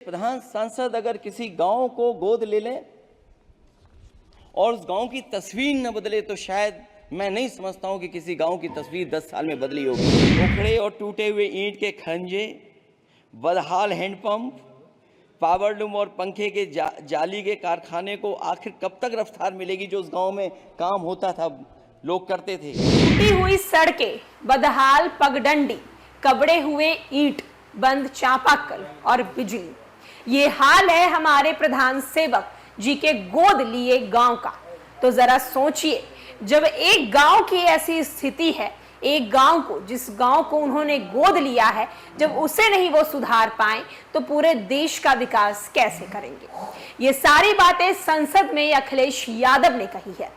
प्रधान सांसद अगर किसी गांव को गोद ले लें और उस गांव की तस्वीर न बदले तो शायद मैं नहीं समझता हूं कि किसी गांव की तस्वीर 10 साल में बदली होगी। उखड़े और टूटे हुए ईंट के खंजे, बदहाल हैंडपंप, पावरलूम और पंखे के जाली के कारखाने को आखिर कब तक रफ्तार मिलेगी जो उस गांव में काम होता था, लोग करते थे। टूटी हुई सड़कें, बदहाल पगडंडी, कबड़े हुए ईंट, बंद चापाकल और बिजली, ये हाल है हमारे प्रधान सेवक जी के गोद लिए गांव का। तो जरा सोचिए, जब एक गांव की ऐसी स्थिति है, एक गांव को, जिस गांव को उन्होंने गोद लिया है, जब उसे नहीं वो सुधार पाए तो पूरे देश का विकास कैसे करेंगे। ये सारी बातें संसद में अखिलेश यादव ने कही है।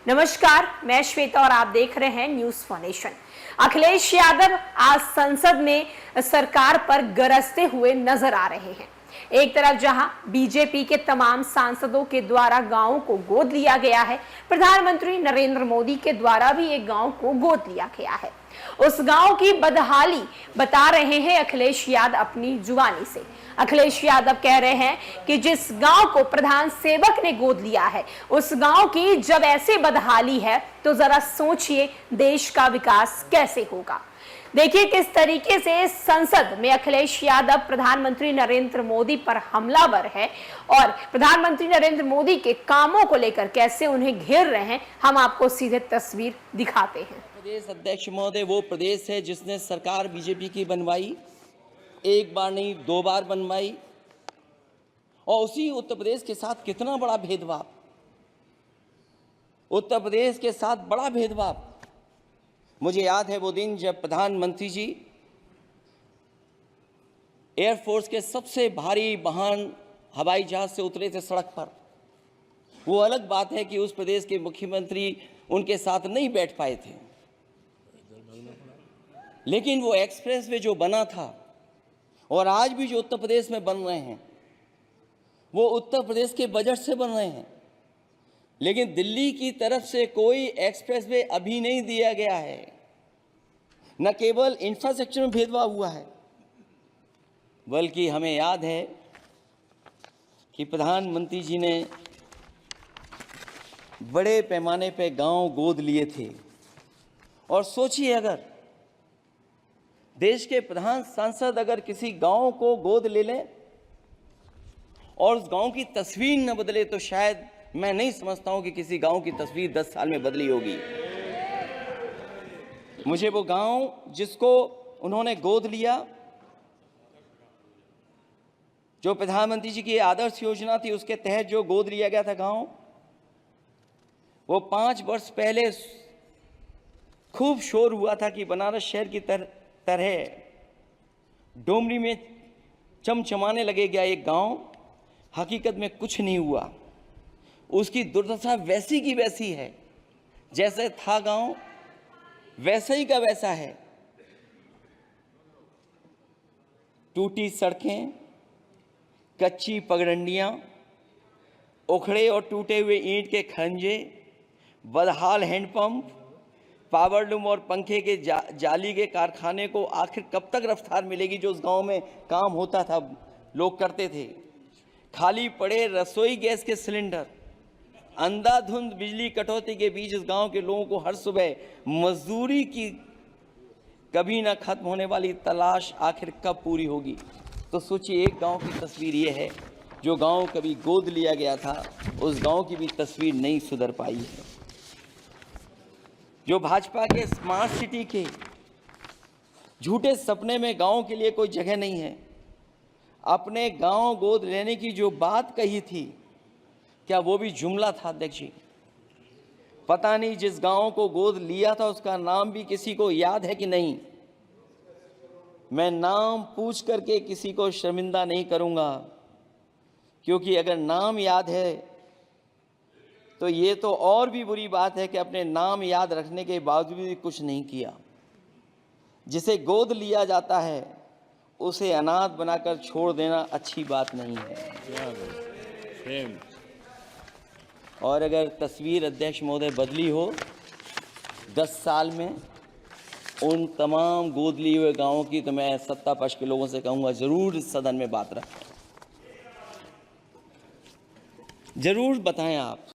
नमस्कार, मैं श्वेता और आप देख रहे हैं news for nation. Akhilesh Yadav आज संसद में सरकार पर गरजते हुए नजर आ रहे हैं। एक तरफ जहां बीजेपी के तमाम सांसदों के द्वारा गांवों को गोद लिया गया है, प्रधानमंत्री नरेंद्र मोदी के द्वारा भी एक गांव को गोद लिया गया है। उस गांव की बदहाली बता रहे हैं अखिलेश यादव अपनी जुबानी से। अखिलेश यादव कह रहे हैं कि जिस गांव को प्रधान सेवक ने गोद लिया है, उस गांव की जब ऐसी बदहाली है तो जरा सोचिए देश का विकास कैसे होगा। देखिए किस तरीके से संसद में अखिलेश यादव प्रधानमंत्री नरेंद्र मोदी पर हमलावर है और प्रधानमंत्री नरेंद्र मोदी के कामों को लेकर कैसे उन्हें घेर रहे हैं। हम आपको सीधे तस्वीर दिखाते हैं। प्रदेश अध्यक्ष महोदय वो प्रदेश है जिसने सरकार बीजेपी की बनवाई, एक बार नहीं 2 बार बनवाई, और उसी उत्तर प्रदेश के साथ कितना बड़ा भेदभाव, उत्तर प्रदेश के साथ बड़ा भेदभाव। मुझे याद है वो दिन जब प्रधानमंत्री जी एयरफोर्स के सबसे भारी वाहन हवाई जहाज से उतरे थे सड़क पर। वो अलग बात है कि उस प्रदेश के मुख्यमंत्री उनके साथ नहीं बैठ पाए थे, लेकिन वो एक्सप्रेसवे जो बना था और आज भी जो उत्तर प्रदेश में बन रहे हैं वो उत्तर प्रदेश के बजट से बन रहे हैं। लेकिन दिल्ली की तरफ से कोई एक्सप्रेसवे अभी नहीं दिया गया है। न केवल इंफ्रास्ट्रक्चर में भेदभाव हुआ है, बल्कि हमें याद है कि प्रधानमंत्री जी ने बड़े पैमाने पे गांव गोद लिए थे। और सोचिए, अगर देश के प्रधान सांसद अगर किसी गांव को गोद ले लें और उस गांव की तस्वीर न बदले तो शायद मैं नहीं समझता हूं कि किसी गांव की तस्वीर 10 साल में बदली होगी। मुझे वो गांव जिसको उन्होंने गोद लिया, जो प्रधानमंत्री जी की आदर्श योजना थी उसके तहत जो गोद लिया गया था गांव, वो 5 वर्ष पहले खूब शोर हुआ था कि बनारस शहर की तरह डोमरी में चमचमाने लगेगा एक गांव। हकीकत में कुछ नहीं हुआ। उसकी दुर्दशा वैसी की वैसी है, जैसे था गांव वैसे ही का वैसा है। टूटी सड़कें, कच्ची पगडंडियां, उखड़े और टूटे हुए ईंट के खंजे, बदहाल हैंडपंप, पावरलूम और पंखे के जाली के कारखाने को आखिर कब तक रफ्तार मिलेगी जो उस गांव में काम होता था, लोग करते थे। खाली पड़े रसोई गैस के सिलेंडर, अंधाधुंध बिजली कटौती के बीच इस गांव के लोगों को हर सुबह मजदूरी की कभी ना खत्म होने वाली तलाश आखिर कब पूरी होगी। तो सोचिए, एक गांव की तस्वीर ये है, जो गांव कभी गोद लिया गया था उस गांव की भी तस्वीर नहीं सुधर पाई है। जो भाजपा के स्मार्ट सिटी के झूठे सपने में गांव के लिए कोई जगह नहीं है। अपने गांव गोद लेने की जो बात कही थी, क्या वो भी जुमला था अध्यक्ष जी? पता नहीं जिस गांव को गोद लिया था उसका नाम भी किसी को याद है कि नहीं। मैं नाम पूछ करके किसी को शर्मिंदा नहीं करूंगा, क्योंकि अगर नाम याद है तो ये तो और भी बुरी बात है कि अपने नाम याद रखने के बावजूद भी कुछ नहीं किया। जिसे गोद लिया जाता है उसे अनाथ बनाकर छोड़ देना अच्छी बात नहीं है। और अगर तस्वीर अध्यक्ष महोदय बदली हो 10 साल में उन तमाम गोद लिए हुए गांवों की, तो मैं सत्ता पक्ष के लोगों से कहूंगा जरूर इस सदन में बात रखें। जरूर बताएं आप।